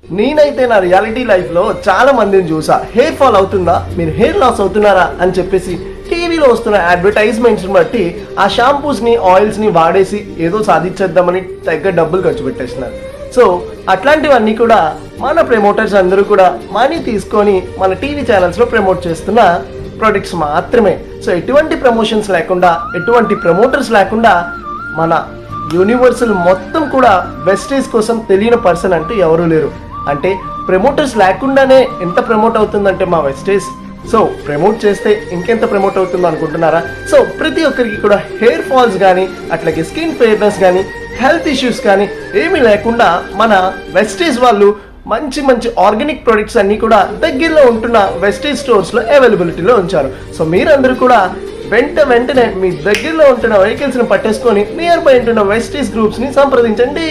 నేనైతే నా రియాలిటీ లైఫ్లో చాలా మందిని చూసా. హెయిర్ ఫాల్ అవుతుందా, మీరు హెయిర్ లాస్ అవుతున్నారా అని చెప్పేసి టీవీలో వస్తున్న అడ్వర్టైజ్మెంట్స్ని బట్టి ఆ షాంపూస్ని ఆయిల్స్ని వాడేసి ఏదో సాధించేద్దామని తగ్గ డబ్బులు ఖర్చు పెట్టేస్తున్నారు. సో అట్లాంటివన్నీ కూడా మన ప్రమోటర్స్ అందరూ కూడా మనీ తీసుకొని మన టీవీ ఛానల్స్లో ప్రమోట్ చేస్తున్న ప్రొడక్ట్స్ మాత్రమే. సో ఎటువంటి ప్రమోషన్స్ లేకుండా, ఎటువంటి ప్రమోటర్స్ లేకుండా మన యూనివర్సల్ మొత్తం కూడా వెస్టేజ్ కోసం తెలియని పర్సన్ అంటూ ఎవరూ లేరు. అంటే ప్రమోటర్స్ లేకుండానే ఎంత ప్రమోట్ అవుతుందంటే మా వెస్టేజ్. సో ప్రమోట్ చేస్తే ఇంకెంత ప్రమోట్ అవుతుందో అనుకుంటున్నారా? సో ప్రతి ఒక్కరికి కూడా హెయిర్ ఫాల్స్ కానీ, అట్లాగే స్కిన్ ఫేర్నెస్ కానీ, హెల్త్ ఇష్యూస్ కానీ ఏమీ లేకుండా మన వెస్టేజ్ వాళ్ళు మంచి మంచి ఆర్గానిక్ ప్రొడక్ట్స్ అన్నీ కూడా దగ్గరలో ఉంటున్న వెస్టేజ్ స్టోర్స్లో అవైలబిలిటీలో ఉంచారు. సో మీరందరూ కూడా వెంటనే మీ దగ్గరలో ఉంటున్న వెహికల్స్ని పట్టేసుకొని నియర్ బై ఉంటున్న వెస్టేజ్ గ్రూప్స్ని సంప్రదించండి.